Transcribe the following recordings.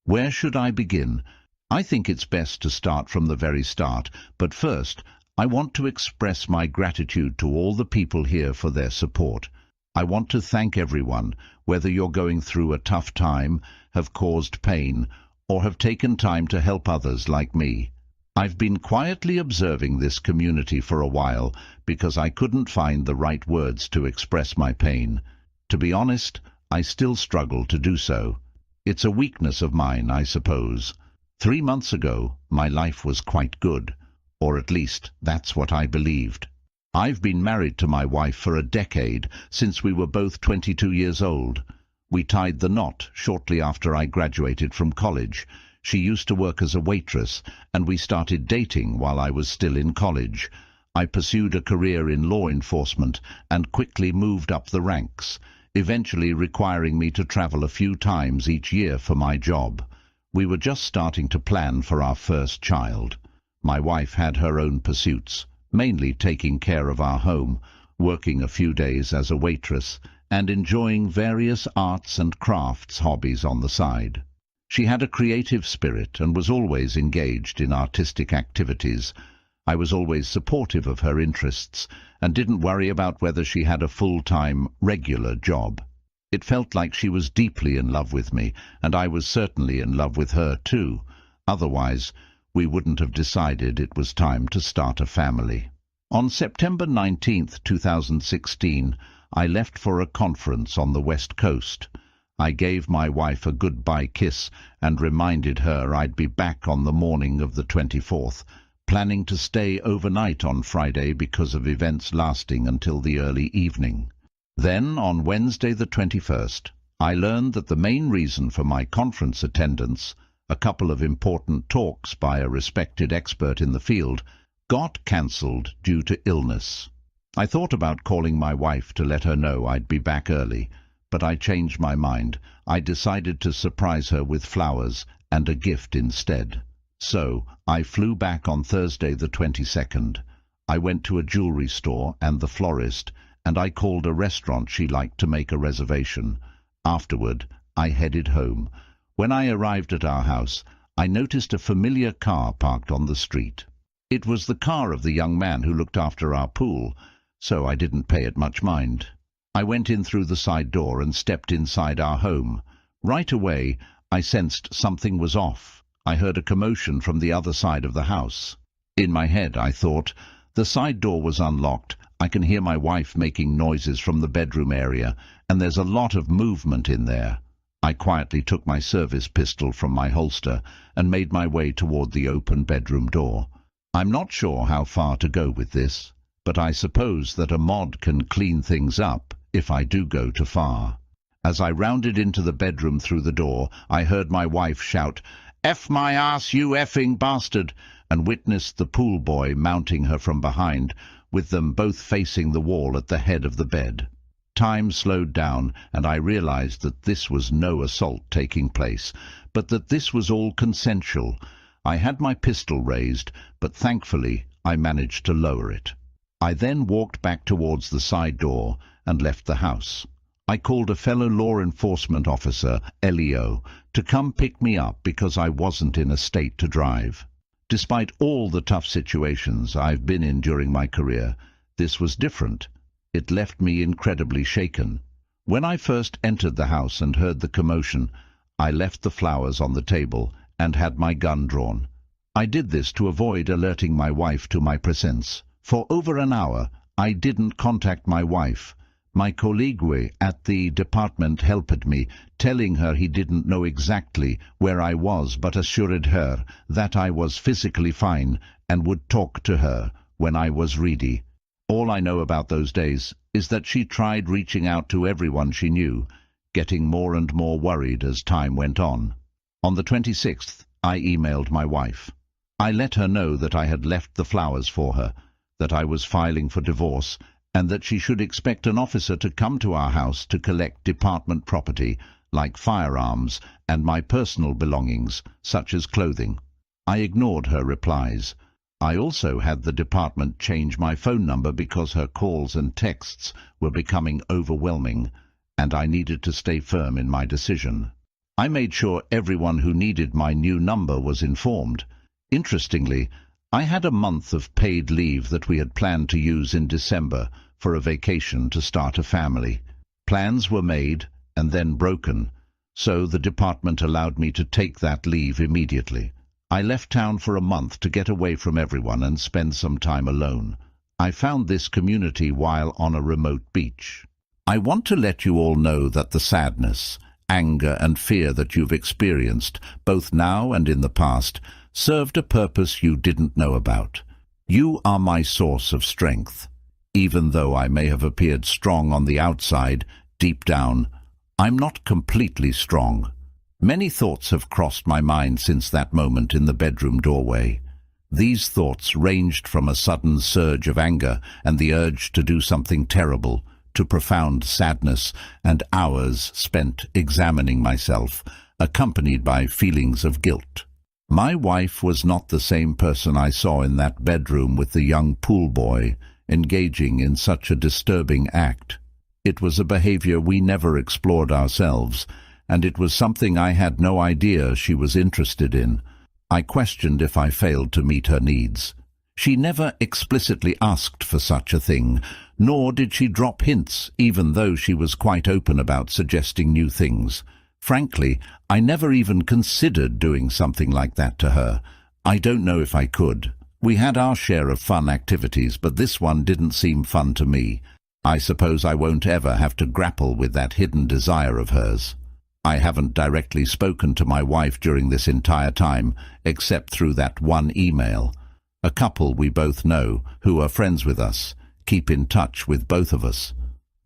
Where should I begin? I think it's best to start from the very start, but first, I want to express my gratitude to all the people here for their support. I want to thank everyone, whether you're going through a tough time, have caused pain, or have taken time to help others like me. I've been quietly observing this community for a while because I couldn't find the right words to express my pain. To be honest, I still struggle to do so. It's a weakness of mine, I suppose. 3 months ago, my life was quite good, or at least that's what I believed. I've been married to my wife for a decade, since we were both 22 years old. We tied the knot shortly after I graduated from college. She used to work as a waitress, and we started dating while I was still in college. I pursued a career in law enforcement and quickly moved up the ranks, eventually requiring me to travel a few times each year for my job. We were just starting to plan for our first child. My wife had her own pursuits, mainly taking care of our home, working a few days as a waitress, and enjoying various arts and crafts hobbies on the side. She had a creative spirit and was always engaged in artistic activities. I was always supportive of her interests and didn't worry about whether she had a full-time, regular job. It felt like she was deeply in love with me, and I was certainly in love with her too. Otherwise, we wouldn't have decided it was time to start a family. On September 19th, 2016, I left for a conference on the West Coast. I gave my wife a goodbye kiss and reminded her I'd be back on the morning of the 24th, planning to stay overnight on Friday because of events lasting until the early evening. Then, on Wednesday the 21st, I learned that the main reason for my conference attendance, a couple of important talks by a respected expert in the field, got cancelled due to illness. I thought about calling my wife to let her know I'd be back early, but I changed my mind. I decided to surprise her with flowers and a gift instead. So, I flew back on Thursday the 22nd. I went to a jewelry store and the florist, and I called a restaurant she liked to make a reservation. Afterward, I headed home. When I arrived at our house, I noticed a familiar car parked on the street. It was the car of the young man who looked after our pool, so I didn't pay it much mind. I went in through the side door and stepped inside our home. Right away, I sensed something was off. I heard a commotion from the other side of the house. In my head, I thought, the side door was unlocked. I can hear my wife making noises from the bedroom area, and there's a lot of movement in there. I quietly took my service pistol from my holster and made my way toward the open bedroom door. I'm not sure how far to go with this, but I suppose that a mod can clean things up if I do go too far. As I rounded into the bedroom through the door, I heard my wife shout, "F my ass, you effing bastard!" and witnessed the pool boy mounting her from behind, with them both facing the wall at the head of the bed. Time slowed down, and I realized that this was no assault taking place, but that this was all consensual. I had my pistol raised, but thankfully I managed to lower it. I then walked back towards the side door and left the house. I called a fellow law enforcement officer, LEO, to come pick me up because I wasn't in a state to drive. Despite all the tough situations I've been in during my career, this was different. It left me incredibly shaken. When I first entered the house and heard the commotion, I left the flowers on the table and had my gun drawn. I did this to avoid alerting my wife to my presence. For over an hour, I didn't contact my wife. My colleague at the department helped me, telling her he didn't know exactly where I was but assured her that I was physically fine and would talk to her when I was ready. All I know about those days is that she tried reaching out to everyone she knew, getting more and more worried as time went on. On the 26th, I emailed my wife. I let her know that I had left the flowers for her, that I was filing for divorce, and that she should expect an officer to come to our house to collect department property, like firearms and my personal belongings, such as clothing. I ignored her replies. I also had the department change my phone number because her calls and texts were becoming overwhelming, and I needed to stay firm in my decision. I made sure everyone who needed my new number was informed. Interestingly, I had a month of paid leave that we had planned to use in December for a vacation to start a family. Plans were made and then broken, so the department allowed me to take that leave immediately. I left town for a month to get away from everyone and spend some time alone. I found this community while on a remote beach. I want to let you all know that the sadness, anger and fear that you've experienced, both now and in the past, served a purpose you didn't know about. You are my source of strength. Even though I may have appeared strong on the outside, deep down, I'm not completely strong. Many thoughts have crossed my mind since that moment in the bedroom doorway. These thoughts ranged from a sudden surge of anger and the urge to do something terrible, to profound sadness and hours spent examining myself, accompanied by feelings of guilt. My wife was not the same person I saw in that bedroom with the young pool boy, engaging in such a disturbing act. It was a behavior we never explored ourselves, and it was something I had no idea she was interested in. I questioned if I failed to meet her needs. She never explicitly asked for such a thing, nor did she drop hints, even though she was quite open about suggesting new things. Frankly, I never even considered doing something like that to her. I don't know if I could. We had our share of fun activities, but this one didn't seem fun to me. I suppose I won't ever have to grapple with that hidden desire of hers. I haven't directly spoken to my wife during this entire time, except through that one email. A couple we both know, who are friends with us, keep in touch with both of us.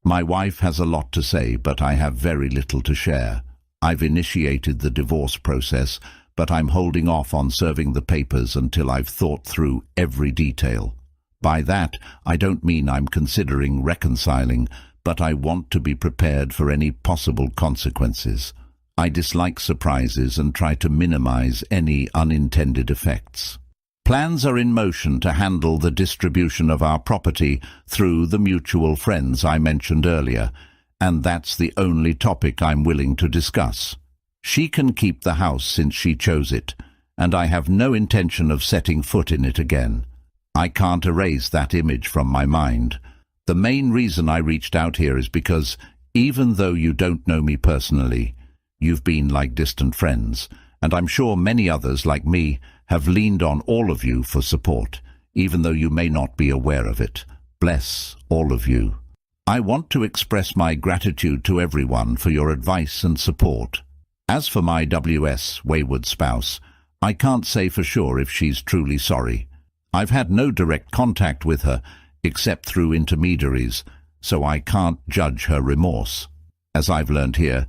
My wife has a lot to say, but I have very little to share. I've initiated the divorce process, but I'm holding off on serving the papers until I've thought through every detail. By that, I don't mean I'm considering reconciling, but I want to be prepared for any possible consequences. I dislike surprises and try to minimize any unintended effects. Plans are in motion to handle the distribution of our property through the mutual friends I mentioned earlier, and that's the only topic I'm willing to discuss. She can keep the house since she chose it, and I have no intention of setting foot in it again. I can't erase that image from my mind. The main reason I reached out here is because, even though you don't know me personally, you've been like distant friends, and I'm sure many others like me have leaned on all of you for support, even though you may not be aware of it. Bless all of you. I want to express my gratitude to everyone for your advice and support. As for my wayward spouse, I can't say for sure if she's truly sorry. I've had no direct contact with her, except through intermediaries, so I can't judge her remorse. As I've learned here,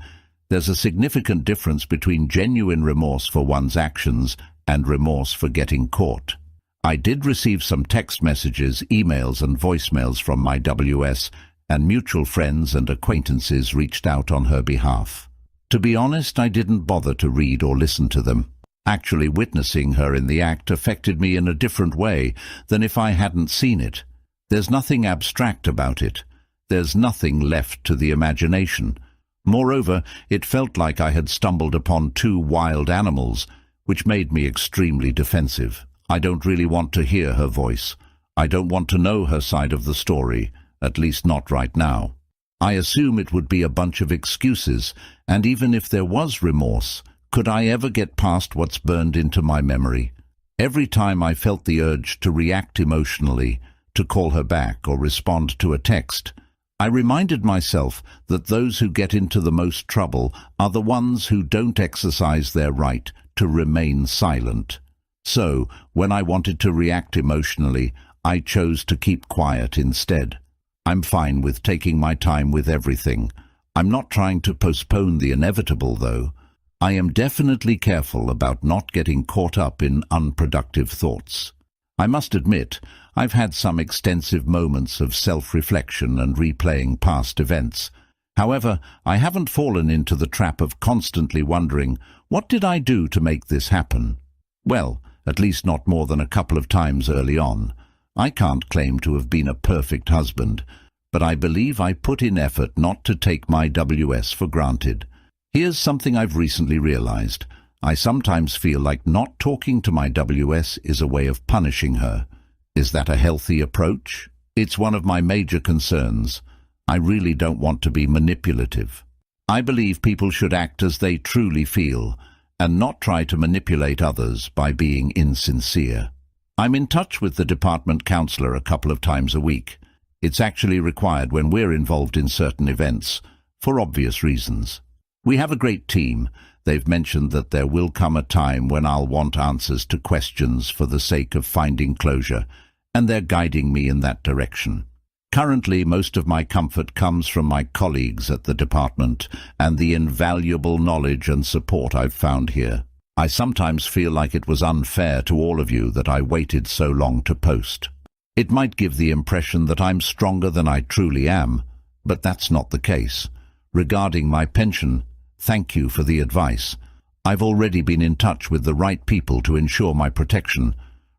there's a significant difference between genuine remorse for one's actions and remorse for getting caught. I did receive some text messages, emails and voicemails from my WS, and mutual friends and acquaintances reached out on her behalf. To be honest, I didn't bother to read or listen to them. Actually, witnessing her in the act affected me in a different way than if I hadn't seen it. There's nothing abstract about it. There's nothing left to the imagination. Moreover, it felt like I had stumbled upon two wild animals, which made me extremely defensive. I don't really want to hear her voice. I don't want to know her side of the story, at least not right now. I assume it would be a bunch of excuses, and even if there was remorse, could I ever get past what's burned into my memory? Every time I felt the urge to react emotionally, to call her back or respond to a text, I reminded myself that those who get into the most trouble are the ones who don't exercise their right to remain silent. So, when I wanted to react emotionally, I chose to keep quiet instead. I'm fine with taking my time with everything. I'm not trying to postpone the inevitable, though. I am definitely careful about not getting caught up in unproductive thoughts. I must admit, I've had some extensive moments of self-reflection and replaying past events. However, I haven't fallen into the trap of constantly wondering, what did I do to make this happen? Well, at least not more than a couple of times early on. I can't claim to have been a perfect husband, but I believe I put in effort not to take my WS for granted. Here's something I've recently realized. I sometimes feel like not talking to my WS is a way of punishing her. Is that a healthy approach? It's one of my major concerns. I really don't want to be manipulative. I believe people should act as they truly feel, and not try to manipulate others by being insincere. I'm in touch with the department counselor a couple of times a week. It's actually required when we're involved in certain events, for obvious reasons. We have a great team. They've mentioned that there will come a time when I'll want answers to questions for the sake of finding closure, and they're guiding me in that direction. Currently, most of my comfort comes from my colleagues at the department and the invaluable knowledge and support I've found here. I sometimes feel like it was unfair to all of you that I waited so long to post. It might give the impression that I'm stronger than I truly am, but that's not the case. Regarding my pension, thank you for the advice. I've already been in touch with the right people to ensure my protection.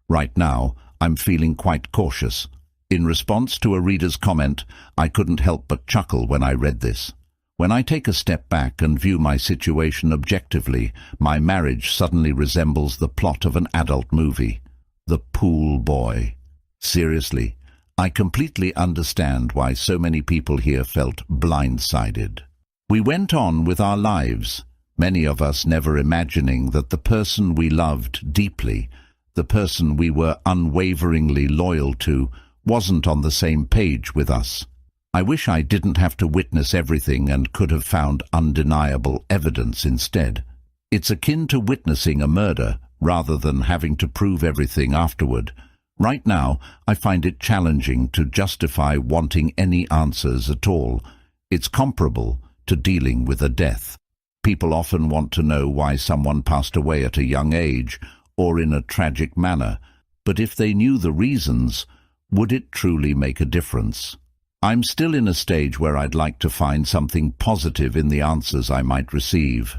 Right now, I'm feeling quite cautious. In response to a reader's comment, I couldn't help but chuckle when I read this. When I take a step back and view my situation objectively, my marriage suddenly resembles the plot of an adult movie. The Pool Boy. Seriously, I completely understand why so many people here felt blindsided. We went on with our lives, many of us never imagining that the person we loved deeply, the person we were unwaveringly loyal to, wasn't on the same page with us. I wish I didn't have to witness everything and could have found undeniable evidence instead. It's akin to witnessing a murder rather than having to prove everything afterward. Right now, I find it challenging to justify wanting any answers at all. It's comparable to dealing with a death. People often want to know why someone passed away at a young age or in a tragic manner, but if they knew the reasons, would it truly make a difference? I'm still in a stage where I'd like to find something positive in the answers I might receive.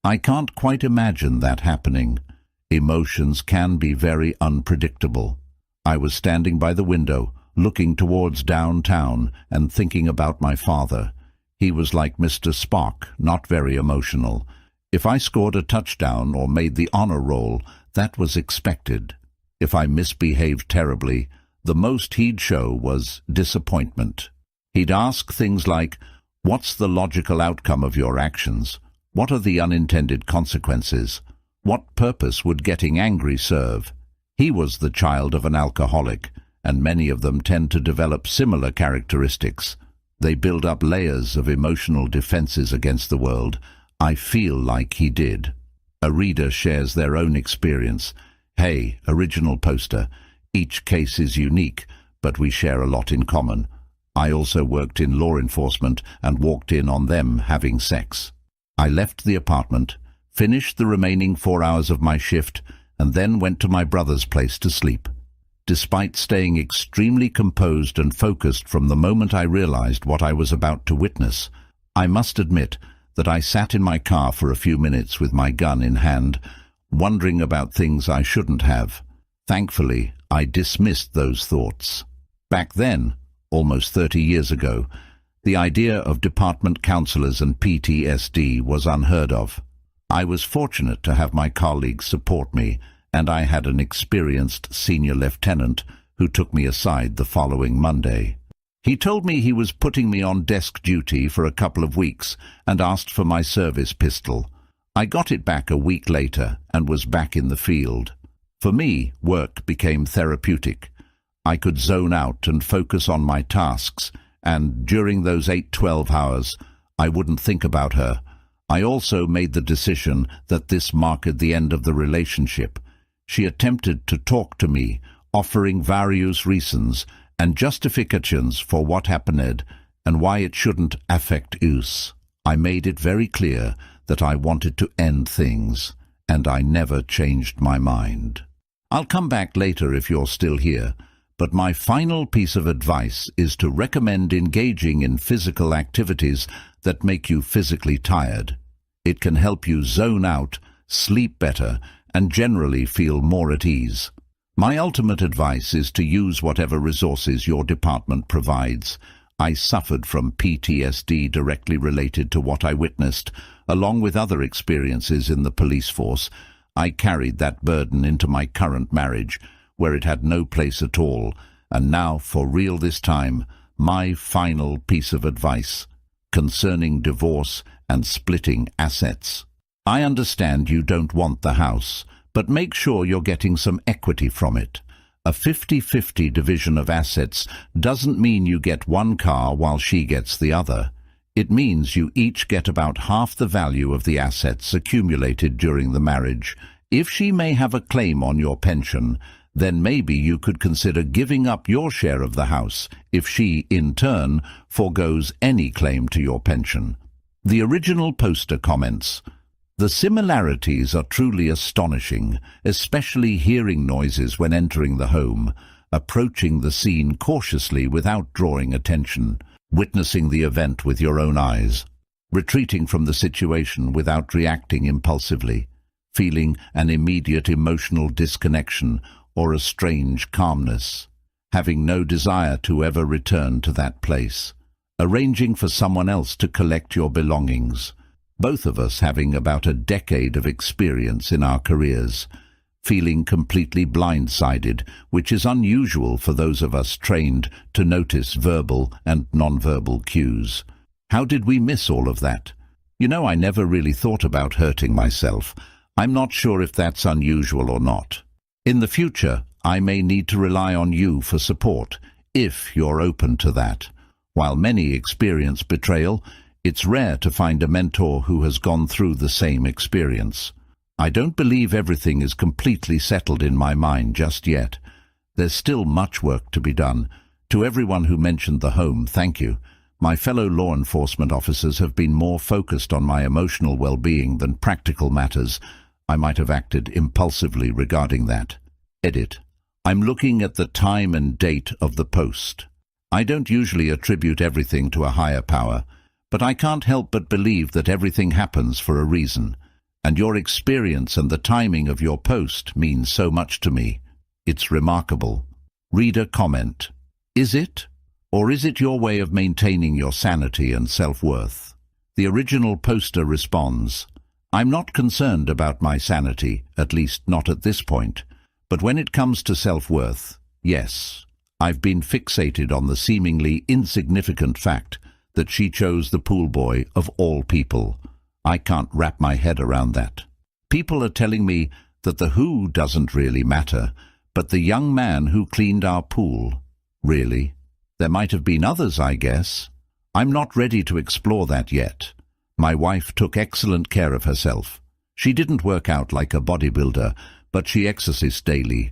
I can't quite imagine that happening. Emotions can be very unpredictable. I was standing by the window, looking towards downtown and thinking about my father. He was like Mr. Spock, not very emotional. If I scored a touchdown or made the honor roll, that was expected. If I misbehaved terribly, the most he'd show was disappointment. He'd ask things like, "What's the logical outcome of your actions? What are the unintended consequences? What purpose would getting angry serve?" He was the child of an alcoholic, and many of them tend to develop similar characteristics. They build up layers of emotional defenses against the world. I feel like he did. A reader shares their own experience. Hey, original poster. Each case is unique, but we share a lot in common. I also worked in law enforcement and walked in on them having sex. I left the apartment, finished the remaining 4 hours of my shift, and then went to my brother's place to sleep. Despite staying extremely composed and focused from the moment I realized what I was about to witness, I must admit that I sat in my car for a few minutes with my gun in hand, wondering about things I shouldn't have. Thankfully, I dismissed those thoughts. Back then, almost 30 years ago, the idea of department counselors and PTSD was unheard of. I was fortunate to have my colleagues support me, and I had an experienced senior lieutenant who took me aside the following Monday. He told me he was putting me on desk duty for a couple of weeks and asked for my service pistol. I got it back a week later and was back in the field. For me, work became therapeutic. I could zone out and focus on my tasks, and during those 8-12 hours, I wouldn't think about her. I also made the decision that this marked the end of the relationship. She attempted to talk to me, offering various reasons and justifications for what happened and why it shouldn't affect us. I made it very clear that I wanted to end things, and I never changed my mind. I'll come back later if you're still here, but my final piece of advice is to recommend engaging in physical activities that make you physically tired. It can help you zone out, sleep better, and generally feel more at ease. My ultimate advice is to use whatever resources your department provides. I suffered from PTSD directly related to what I witnessed, along with other experiences in the police force. I carried that burden into my current marriage, where it had no place at all, and now, for real this time, my final piece of advice concerning divorce and splitting assets. I understand you don't want the house, but make sure you're getting some equity from it. A 50-50 division of assets doesn't mean you get one car while she gets the other. It means you each get about half the value of the assets accumulated during the marriage. If she may have a claim on your pension, then maybe you could consider giving up your share of the house if she, in turn, forgoes any claim to your pension. The original poster comments, "The similarities are truly astonishing, especially hearing noises when entering the home, approaching the scene cautiously without drawing attention, witnessing the event with your own eyes, retreating from the situation without reacting impulsively, feeling an immediate emotional disconnection or a strange calmness, having no desire to ever return to that place, arranging for someone else to collect your belongings, both of us having about a decade of experience in our careers, feeling completely blindsided, which is unusual for those of us trained to notice verbal and nonverbal cues. How did we miss all of that? You know, I never really thought about hurting myself. I'm not sure if that's unusual or not. In the future, I may need to rely on you for support, if you're open to that. While many experience betrayal, it's rare to find a mentor who has gone through the same experience. I don't believe everything is completely settled in my mind just yet. There's still much work to be done. To everyone who mentioned the home, thank you. My fellow law enforcement officers have been more focused on my emotional well-being than practical matters. I might have acted impulsively regarding that. Edit. I'm looking at the time and date of the post. I don't usually attribute everything to a higher power, but I can't help but believe that everything happens for a reason, and your experience and the timing of your post means so much to me. It's remarkable. Reader comment. Is it? Or is it your way of maintaining your sanity and self-worth? The original poster responds, I'm not concerned about my sanity, at least not at this point. But when it comes to self-worth, yes, I've been fixated on the seemingly insignificant fact that she chose the pool boy of all people. I can't wrap my head around that. People are telling me that the who doesn't really matter, but the young man who cleaned our pool. Really? There might have been others, I guess. I'm not ready to explore that yet. My wife took excellent care of herself. She didn't work out like a bodybuilder, but she exercised daily.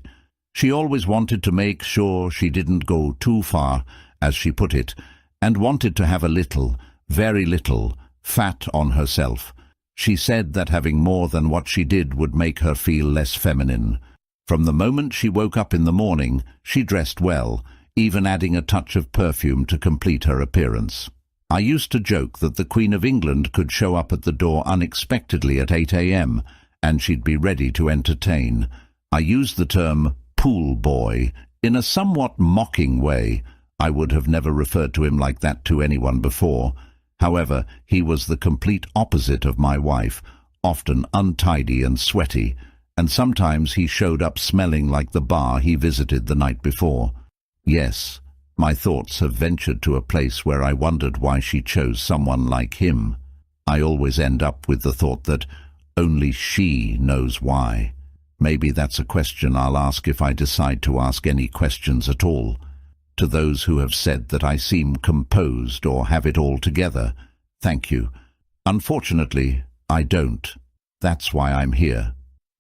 She always wanted to make sure she didn't go too far, as she put it, and wanted to have a little, very little, fat on herself. She said that having more than what she did would make her feel less feminine. From the moment she woke up in the morning, she dressed well, even adding a touch of perfume to complete her appearance. I used to joke that the Queen of England could show up at the door unexpectedly at 8 a.m., and she'd be ready to entertain. I used the term pool boy in a somewhat mocking way. I would have never referred to him like that to anyone before. However, he was the complete opposite of my wife, often untidy and sweaty, and sometimes he showed up smelling like the bar he visited the night before. Yes, my thoughts have ventured to a place where I wondered why she chose someone like him. I always end up with the thought that only she knows why. Maybe that's a question I'll ask if I decide to ask any questions at all. To those who have said that I seem composed or have it all together, thank you. Unfortunately, I don't. That's why I'm here.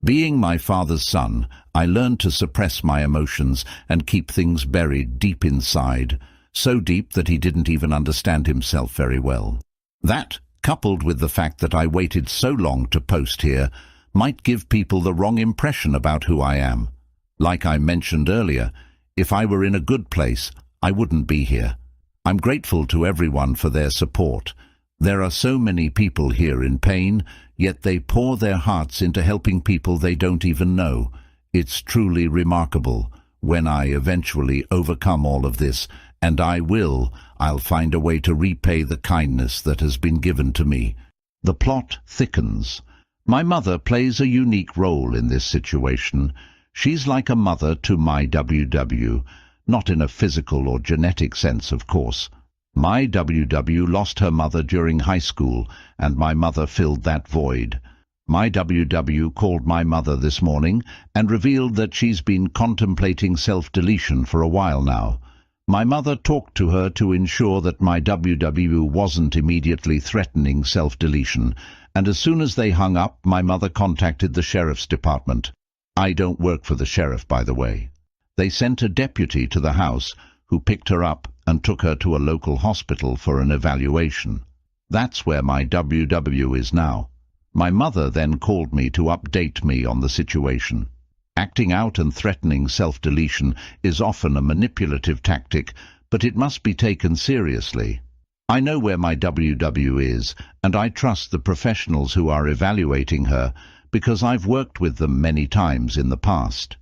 Being my father's son, I learned to suppress my emotions and keep things buried deep inside, so deep that he didn't even understand himself very well. That, coupled with the fact that I waited so long to post here, might give people the wrong impression about who I am. Like I mentioned earlier, if I were in a good place, I wouldn't be here. I'm grateful to everyone for their support. There are so many people here in pain, yet they pour their hearts into helping people they don't even know. It's truly remarkable. When I eventually overcome all of this, and I will, I'll find a way to repay the kindness that has been given to me. The plot thickens. My mother plays a unique role in this situation. She's like a mother to my WW, not in a physical or genetic sense, of course. My WW lost her mother during high school, and my mother filled that void. My WW called my mother this morning and revealed that she's been contemplating self-deletion for a while now. My mother talked to her to ensure that my WW wasn't immediately threatening self-deletion, and as soon as they hung up, my mother contacted the sheriff's department. I don't work for the sheriff, by the way. They sent a deputy to the house who picked her up and took her to a local hospital for an evaluation. That's where my WW is now. My mother then called me to update me on the situation. Acting out and threatening self-deletion is often a manipulative tactic, but it must be taken seriously. I know where my WW is, and I trust the professionals who are evaluating her because I've worked with them many times in the past.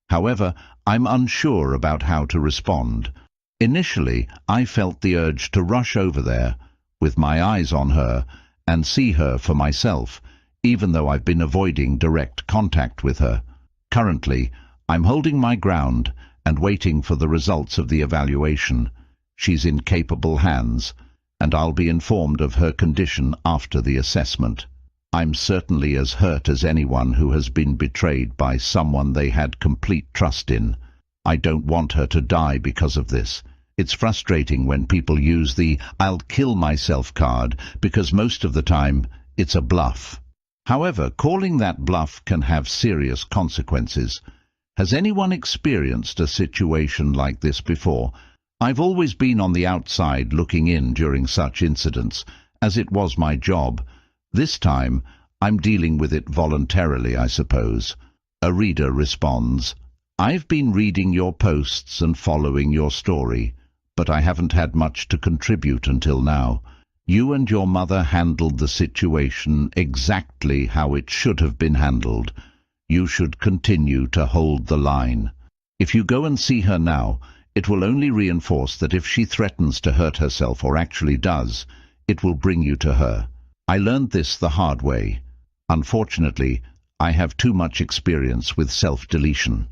However, I'm unsure about how to respond. Initially, I felt the urge to rush over there, with my eyes on her, and see her for myself, even though I've been avoiding direct contact with her. Currently, I'm holding my ground and waiting for the results of the evaluation. She's in capable hands, and I'll be informed of her condition after the assessment. I'm certainly as hurt as anyone who has been betrayed by someone they had complete trust in. I don't want her to die because of this. It's frustrating when people use the "I'll kill myself" card, because most of the time it's a bluff. However, calling that bluff can have serious consequences. Has anyone experienced a situation like this before? I've always been on the outside looking in during such incidents, as it was my job. This time, I'm dealing with it voluntarily, I suppose. A reader responds, "I've been reading your posts and following your story, but I haven't had much to contribute until now. You and your mother handled the situation exactly how it should have been handled. You should continue to hold the line. If you go and see her now, it will only reinforce that if she threatens to hurt herself or actually does, it will bring you to her. I learned this the hard way. Unfortunately, I have too much experience with self-deletion.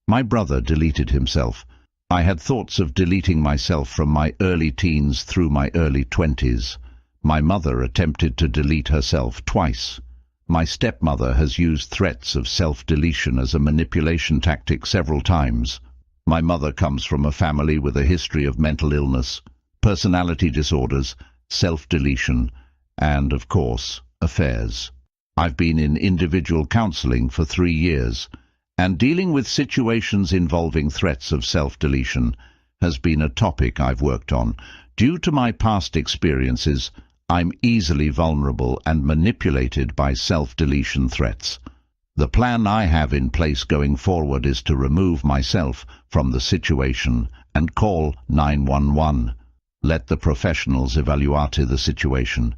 My brother deleted himself. I had thoughts of deleting myself from my early teens through my early 20s. My mother attempted to delete herself twice. My stepmother has used threats of self-deletion as a manipulation tactic several times. My mother comes from a family with a history of mental illness, personality disorders, self-deletion, and, of course, affairs. I've been in individual counseling for 3 years, and dealing with situations involving threats of self-deletion has been a topic I've worked on. Due to my past experiences, I'm easily vulnerable and manipulated by self-deletion threats. The plan I have in place going forward is to remove myself from the situation and call 911. Let the professionals evaluate the situation.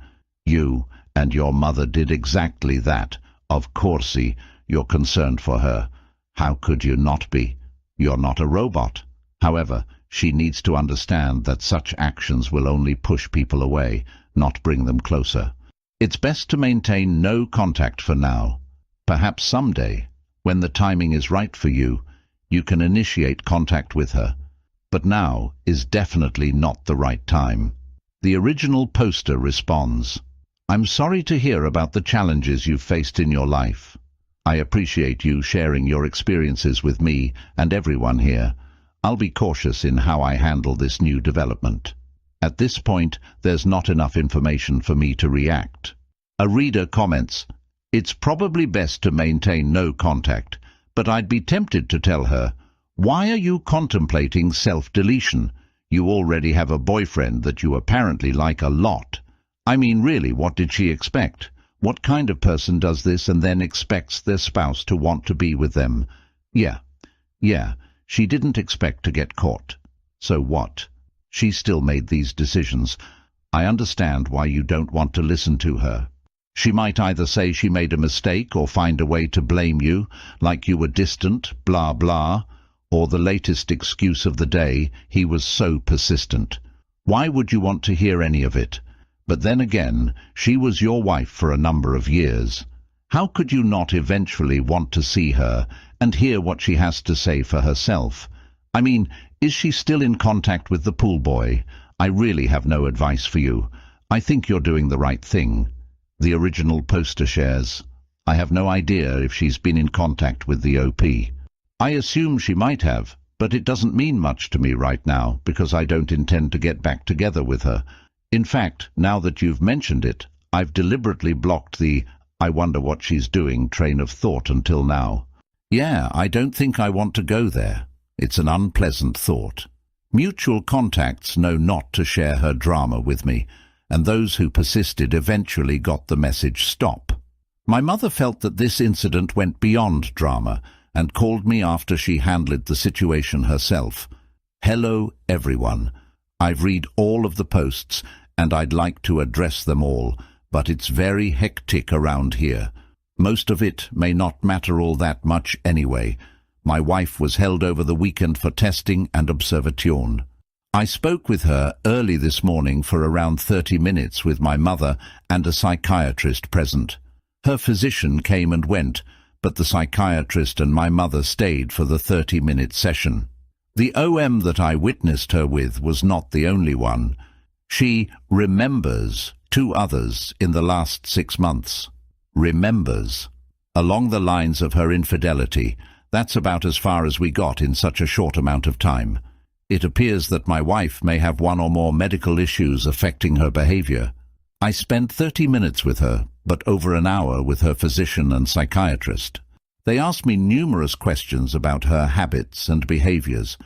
You and your mother did exactly that. Of course, you're concerned for her. How could you not be? You're not a robot. However, she needs to understand that such actions will only push people away, not bring them closer. It's best to maintain no contact for now. Perhaps someday, when the timing is right for you, you can initiate contact with her. But now is definitely not the right time. The original poster responds, "I'm sorry to hear about the challenges you've faced in your life. I appreciate you sharing your experiences with me and everyone here. I'll be cautious in how I handle this new development. At this point, there's not enough information for me to react." A reader comments, "It's probably best to maintain no contact, but I'd be tempted to tell her, why are you contemplating self-deletion? You already have a boyfriend that you apparently like a lot. I mean, really, what did she expect? What kind of person does this and then expects their spouse to want to be with them? Yeah, she didn't expect to get caught. So what? She still made these decisions. I understand why you don't want to listen to her. She might either say she made a mistake or find a way to blame you, like you were distant, blah blah, or the latest excuse of the day, he was so persistent. Why would you want to hear any of it? But then again, she was your wife for a number of years. How could you not eventually want to see her and hear what she has to say for herself? I mean, is she still in contact with the pool boy? I really have no advice for you. I think you're doing the right thing. The original poster shares. I have no idea if she's been in contact with the OP. I assume she might have, but it doesn't mean much to me right now because I don't intend to get back together with her. In fact, now that you've mentioned it, I've deliberately blocked the "I wonder what she's doing" train of thought until now. Yeah, I don't think I want to go there. It's an unpleasant thought. Mutual contacts know not to share her drama with me, and those who persisted eventually got the message stop. My mother felt that this incident went beyond drama and called me after she handled the situation herself. Hello, everyone. I've read all of the posts and I'd like to address them all, but it's very hectic around here. Most of it may not matter all that much anyway. My wife was held over the weekend for testing and observation. I spoke with her early this morning for around 30 minutes with my mother and a psychiatrist present. Her physician came and went, but the psychiatrist and my mother stayed for the 30-minute session. The OM that I witnessed her with was not the only one. She remembers 2 others in the last 6 months. Remembers. Along the lines of her infidelity. That's about as far as we got in such a short amount of time. It appears that my wife may have 1 or more medical issues affecting her behavior. I spent 30 minutes with her, but over an hour with her physician and psychiatrist. They asked me numerous questions about her habits and behaviors.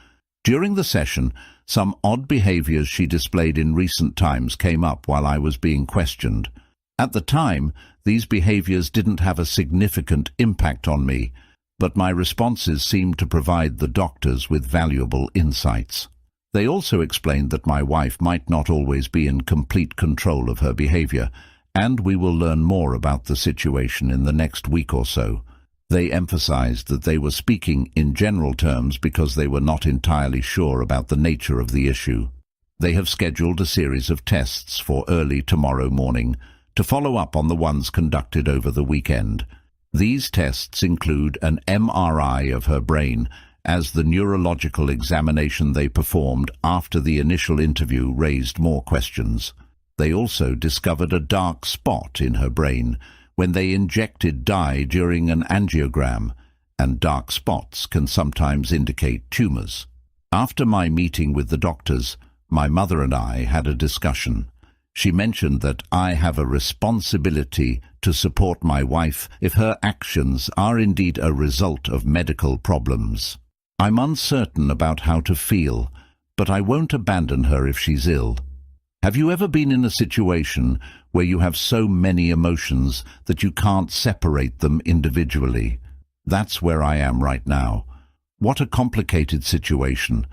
During the session, some odd behaviors she displayed in recent times came up while I was being questioned. At the time, these behaviors didn't have a significant impact on me, but my responses seemed to provide the doctors with valuable insights. They also explained that my wife might not always be in complete control of her behavior, and we will learn more about the situation in the next week or so. They emphasized that they were speaking in general terms because they were not entirely sure about the nature of the issue. They have scheduled a series of tests for early tomorrow morning to follow up on the ones conducted over the weekend. These tests include an MRI of her brain, as the neurological examination they performed after the initial interview raised more questions. They also discovered a dark spot in her brain when they injected dye during an angiogram, and dark spots can sometimes indicate tumors. After my meeting with the doctors, my mother and I had a discussion. She mentioned that I have a responsibility to support my wife if her actions are indeed a result of medical problems. I'm uncertain about how to feel, but I won't abandon her if she's ill. Have you ever been in a situation where you have so many emotions that you can't separate them individually? That's where I am right now. What a complicated situation.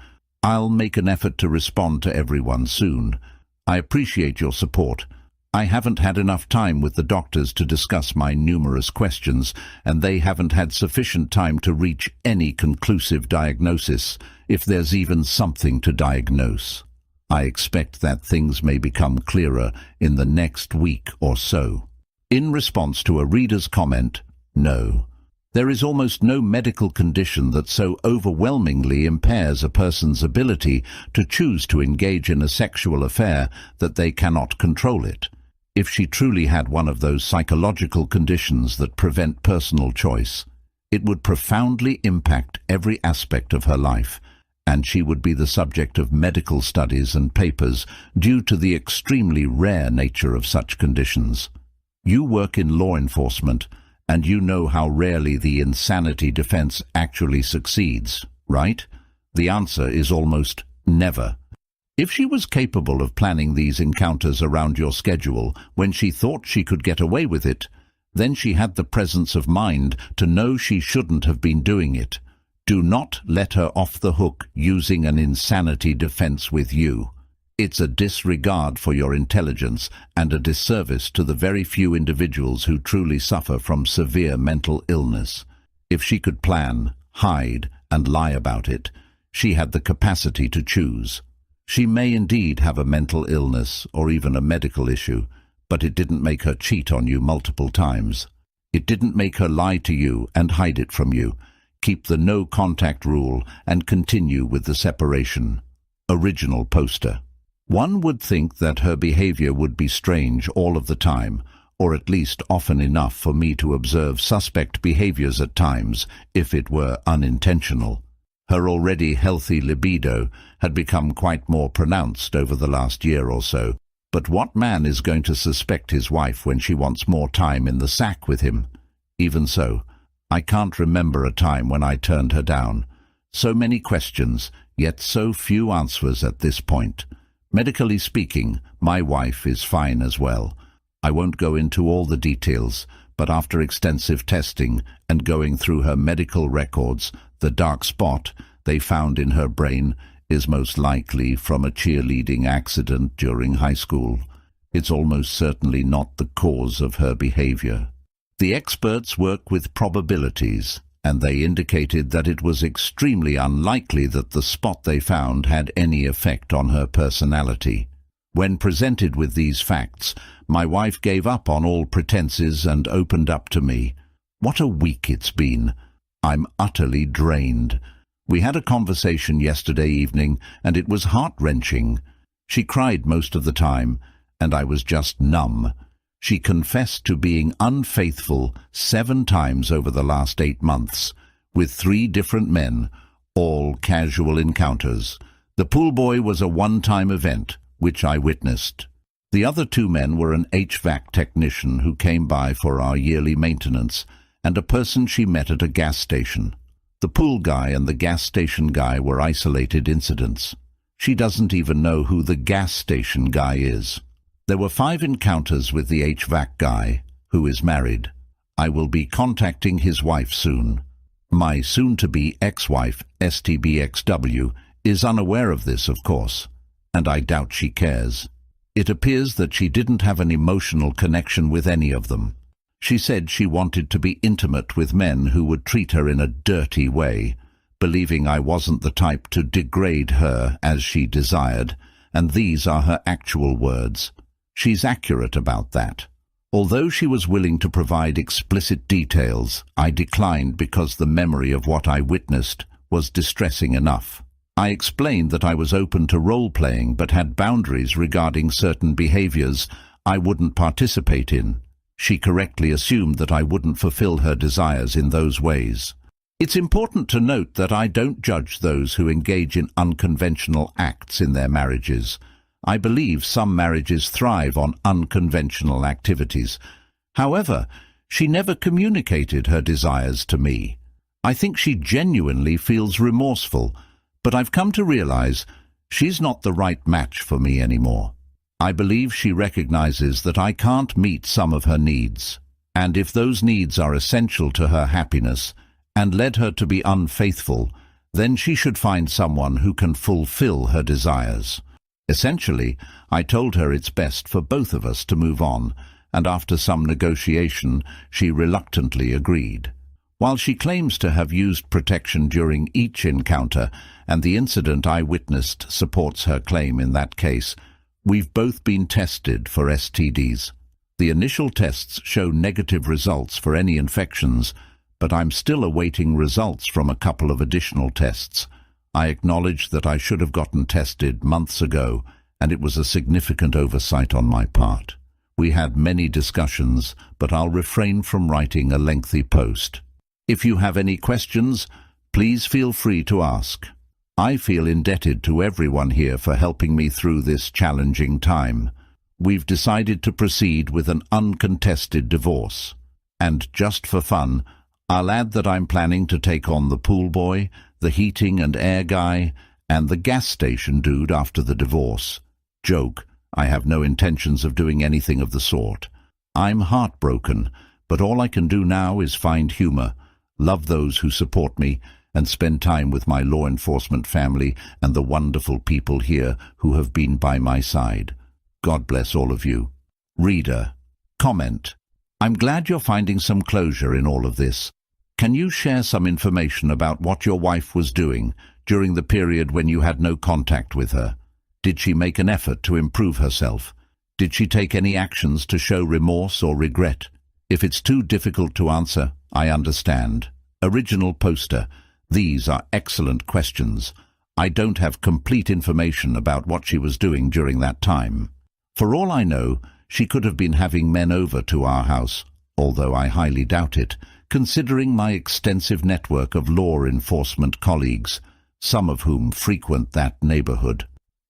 I'll make an effort to respond to everyone soon. I appreciate your support. I haven't had enough time with the doctors to discuss my numerous questions, and they haven't had sufficient time to reach any conclusive diagnosis, if there's even something to diagnose. I expect that things may become clearer in the next week or so. In response to a reader's comment, no. There is almost no medical condition that so overwhelmingly impairs a person's ability to choose to engage in a sexual affair that they cannot control it. If she truly had one of those psychological conditions that prevent personal choice, it would profoundly impact every aspect of her life, and she would be the subject of medical studies and papers due to the extremely rare nature of such conditions. You work in law enforcement, and you know how rarely the insanity defense actually succeeds, right? The answer is almost never. If she was capable of planning these encounters around your schedule when she thought she could get away with it, then she had the presence of mind to know she shouldn't have been doing it. Do not let her off the hook using an insanity defense with you. It's a disregard for your intelligence and a disservice to the very few individuals who truly suffer from severe mental illness. If she could plan, hide, and lie about it, she had the capacity to choose. She may indeed have a mental illness or even a medical issue, but it didn't make her cheat on you multiple times. It didn't make her lie to you and hide it from you, keep the no-contact rule and continue with the separation. Original poster. One would think that her behavior would be strange all of the time, or at least often enough for me to observe suspect behaviors at times, if it were unintentional. Her already healthy libido had become quite more pronounced over the last year or so. But what man is going to suspect his wife when she wants more time in the sack with him? Even so, I can't remember a time when I turned her down. So many questions, yet so few answers at this point. Medically speaking, my wife is fine as well. I won't go into all the details, but after extensive testing and going through her medical records, the dark spot they found in her brain is most likely from a cheerleading accident during high school. It's almost certainly not the cause of her behavior. The experts work with probabilities, and they indicated that it was extremely unlikely that the spot they found had any effect on her personality. When presented with these facts, my wife gave up on all pretenses and opened up to me. What a week it's been. I'm utterly drained. We had a conversation yesterday evening, and it was heart-wrenching. She cried most of the time, and I was just numb. She confessed to being unfaithful 7 times over the last 8 months, with 3 different men, all casual encounters. The pool boy was a one-time event, which I witnessed. The other 2 men were an HVAC technician who came by for our yearly maintenance, and a person she met at a gas station. The pool guy and the gas station guy were isolated incidents. She doesn't even know who the gas station guy is. There were 5 encounters with the HVAC guy, who is married. I will be contacting his wife soon. My soon-to-be ex-wife, STBXW, is unaware of this, of course, and I doubt she cares. It appears that she didn't have an emotional connection with any of them. She said she wanted to be intimate with men who would treat her in a dirty way, believing I wasn't the type to degrade her as she desired, and these are her actual words. She's accurate about that. Although she was willing to provide explicit details, I declined because the memory of what I witnessed was distressing enough. I explained that I was open to role-playing but had boundaries regarding certain behaviors I wouldn't participate in. She correctly assumed that I wouldn't fulfill her desires in those ways. It's important to note that I don't judge those who engage in unconventional acts in their marriages. I believe some marriages thrive on unconventional activities. However, she never communicated her desires to me. I think she genuinely feels remorseful, but I've come to realize she's not the right match for me anymore. I believe she recognizes that I can't meet some of her needs, and if those needs are essential to her happiness and led her to be unfaithful, then she should find someone who can fulfill her desires. Essentially, I told her it's best for both of us to move on, and after some negotiation, she reluctantly agreed. While she claims to have used protection during each encounter, and the incident I witnessed supports her claim in that case, we've both been tested for STDs. The initial tests show negative results for any infections, but I'm still awaiting results from a couple of additional tests. I acknowledge that I should have gotten tested months ago, and it was a significant oversight on my part. We had many discussions, but I'll refrain from writing a lengthy post. If you have any questions, please feel free to ask. I feel indebted to everyone here for helping me through this challenging time. We've decided to proceed with an uncontested divorce. And just for fun, I'll add that I'm planning to take on the pool boy, the heating and air guy, and the gas station dude after the divorce. Joke, I have no intentions of doing anything of the sort. I'm heartbroken, but all I can do now is find humor, love those who support me, and spend time with my law enforcement family and the wonderful people here who have been by my side. God bless all of you. Reader, comment. I'm glad you're finding some closure in all of this. Can you share some information about what your wife was doing during the period when you had no contact with her? Did she make an effort to improve herself? Did she take any actions to show remorse or regret? If it's too difficult to answer, I understand. Original poster. These are excellent questions. I don't have complete information about what she was doing during that time. For all I know, she could have been having men over to our house, although I highly doubt it, considering my extensive network of law enforcement colleagues, some of whom frequent that neighborhood.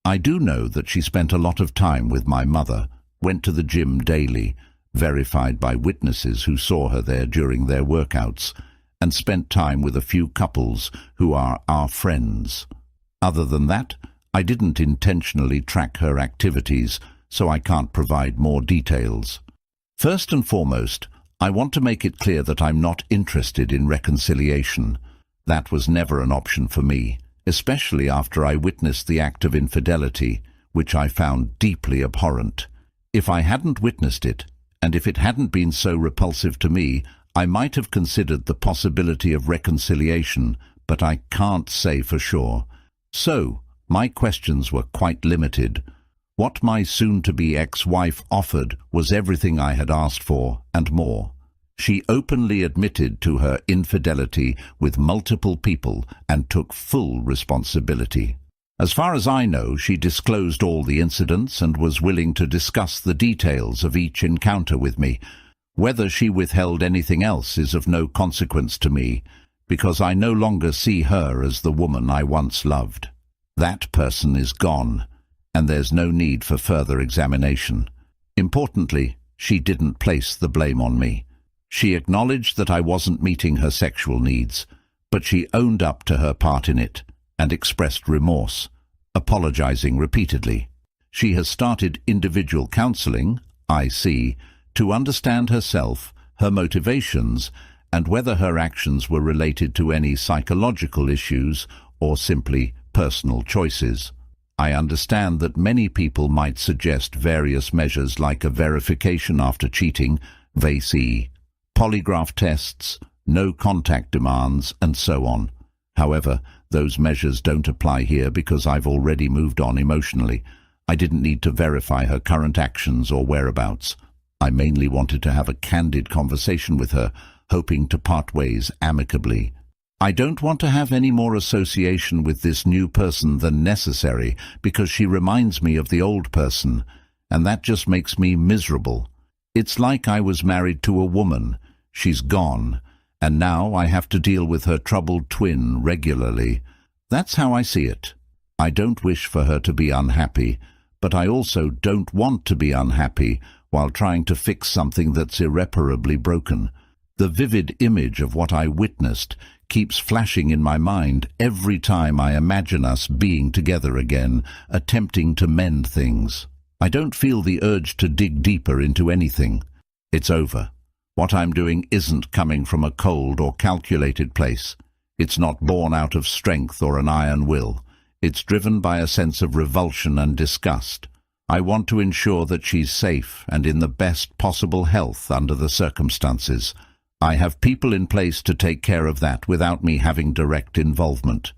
I do know that she spent a lot of time with my mother, went to the gym daily, verified by witnesses who saw her there during their workouts, and spent time with a few couples who are our friends. Other than that, I didn't intentionally track her activities, so I can't provide more details. First and foremost, I want to make it clear that I'm not interested in reconciliation. That was never an option for me, especially after I witnessed the act of infidelity, which I found deeply abhorrent. If I hadn't witnessed it, and if it hadn't been so repulsive to me, I might have considered the possibility of reconciliation, but I can't say for sure. So, my questions were quite limited. What my soon-to-be ex-wife offered was everything I had asked for, and more. She openly admitted to her infidelity with multiple people and took full responsibility. As far as I know, she disclosed all the incidents and was willing to discuss the details of each encounter with me. Whether she withheld anything else is of no consequence to me, because I no longer see her as the woman I once loved. That person is gone, and there's no need for further examination. Importantly, she didn't place the blame on me. She acknowledged that I wasn't meeting her sexual needs, but she owned up to her part in it and expressed remorse, apologizing repeatedly. She has started individual counseling, IC, to understand herself, her motivations, and whether her actions were related to any psychological issues or simply personal choices. I understand that many people might suggest various measures like a verification after cheating, VAC, polygraph tests, no contact demands, and so on. However, those measures don't apply here because I've already moved on emotionally. I didn't need to verify her current actions or whereabouts. I mainly wanted to have a candid conversation with her, hoping to part ways amicably. I don't want to have any more association with this new person than necessary because she reminds me of the old person, and that just makes me miserable. It's like I was married to a woman. She's gone, and now I have to deal with her troubled twin regularly. That's how I see it. I don't wish for her to be unhappy, but I also don't want to be unhappy while trying to fix something that's irreparably broken. The vivid image of what I witnessed keeps flashing in my mind every time I imagine us being together again, attempting to mend things. I don't feel the urge to dig deeper into anything. It's over. What I'm doing isn't coming from a cold or calculated place. It's not born out of strength or an iron will. It's driven by a sense of revulsion and disgust. I want to ensure that she's safe and in the best possible health under the circumstances. I have people in place to take care of that without me having direct involvement.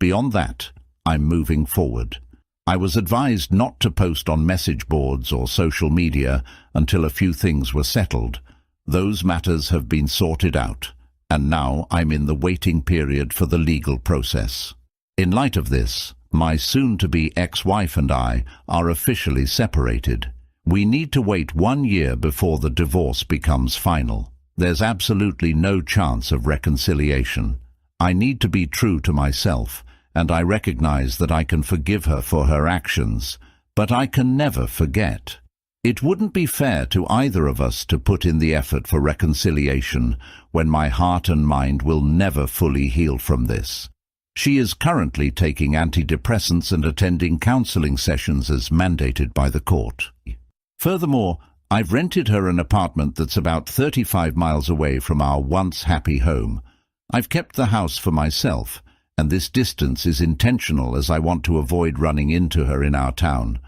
Beyond that, I'm moving forward. I was advised not to post on message boards or social media until a few things were settled. Those matters have been sorted out, and now I'm in the waiting period for the legal process. In light of this, my soon-to-be ex-wife and I are officially separated. We need to wait 1 year before the divorce becomes final. There's absolutely no chance of reconciliation. I need to be true to myself, and I recognize that I can forgive her for her actions, but I can never forget. It wouldn't be fair to either of us to put in the effort for reconciliation when my heart and mind will never fully heal from this. She is currently taking antidepressants and attending counseling sessions as mandated by the court. Furthermore, I've rented her an apartment that's about 35 miles away from our once happy home. I've kept the house for myself, and this distance is intentional as I want to avoid running into her in our town.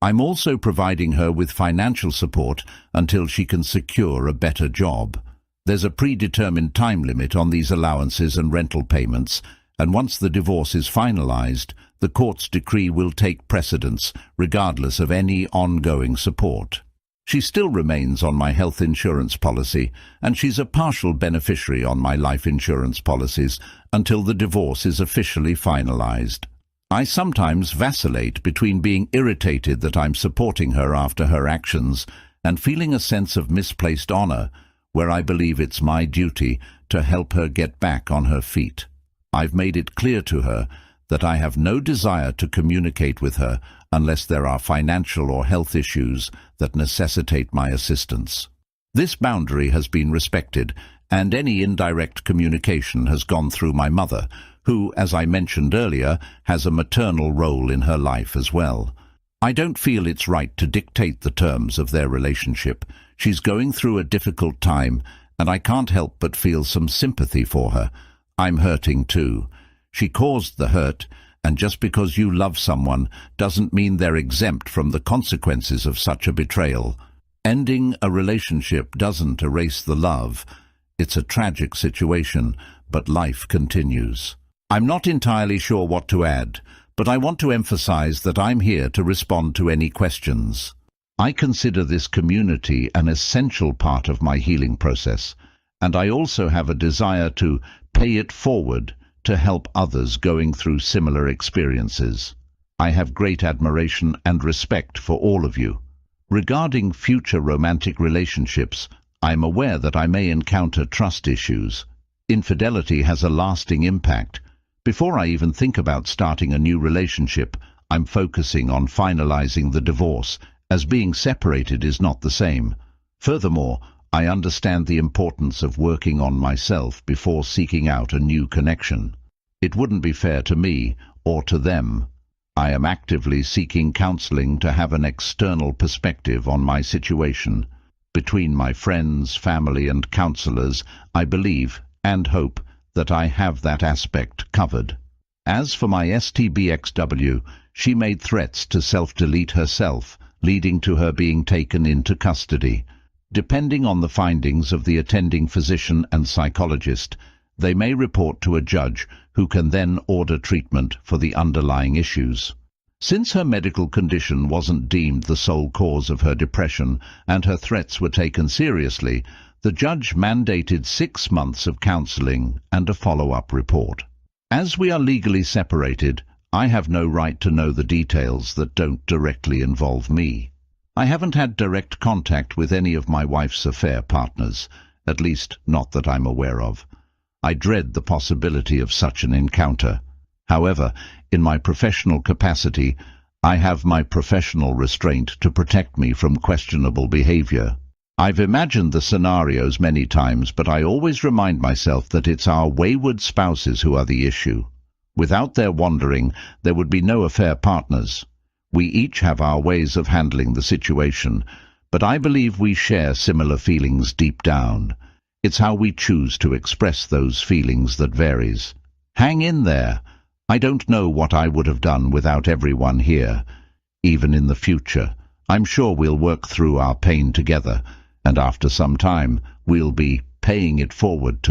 I'm also providing her with financial support until she can secure a better job. There's a predetermined time limit on these allowances and rental payments, and once the divorce is finalized, The court's decree will take precedence, regardless of any ongoing support. She still remains on my health insurance policy, and she's a partial beneficiary on my life insurance policies until the divorce is officially finalized. I sometimes vacillate between being irritated that I'm supporting her after her actions and feeling a sense of misplaced honor, where I believe it's my duty to help her get back on her feet. I've made it clear to her that I have no desire to communicate with her unless there are financial or health issues that necessitate my assistance. This boundary has been respected, and any indirect communication has gone through my mother, who, as I mentioned earlier, has a maternal role in her life as well. I don't feel it's right to dictate the terms of their relationship. She's going through a difficult time, and I can't help but feel some sympathy for her. I'm hurting too. She caused the hurt, and just because you love someone doesn't mean they're exempt from the consequences of such a betrayal. Ending a relationship doesn't erase the love. It's a tragic situation, but life continues. I'm not entirely sure what to add, but I want to emphasize that I'm here to respond to any questions. I consider this community an essential part of my healing process, and I also have a desire to pay it forward to help others going through similar experiences. I have great admiration and respect for all of you. Regarding future romantic relationships, I'm aware that I may encounter trust issues. Infidelity has a lasting impact. Before I even think about starting a new relationship, I'm focusing on finalizing the divorce, as being separated is not the same. Furthermore, I understand the importance of working on myself before seeking out a new connection. It wouldn't be fair to me or to them. I am actively seeking counseling to have an external perspective on my situation. Between my friends, family, and counselors, I believe and hope that I have that aspect covered. As for my STBXW, she made threats to self-delete herself, leading to her being taken into custody. Depending on the findings of the attending physician and psychologist, they may report to a judge who can then order treatment for the underlying issues. Since her medical condition wasn't deemed the sole cause of her depression and her threats were taken seriously, the judge mandated 6 months of counseling and a follow-up report. As we are legally separated, I have no right to know the details that don't directly involve me. I haven't had direct contact with any of my wife's affair partners, at least not that I'm aware of. I dread the possibility of such an encounter. However, in my professional capacity, I have my professional restraint to protect me from questionable behavior. I've imagined the scenarios many times, but I always remind myself that it's our wayward spouses who are the issue. Without their wandering, there would be no affair partners. We each have our ways of handling the situation, but I believe we share similar feelings deep down. It's how we choose to express those feelings that varies. Hang in there. I don't know what I would have done without everyone here. Even in the future, I'm sure we'll work through our pain together, and after some time, we'll be paying it forward to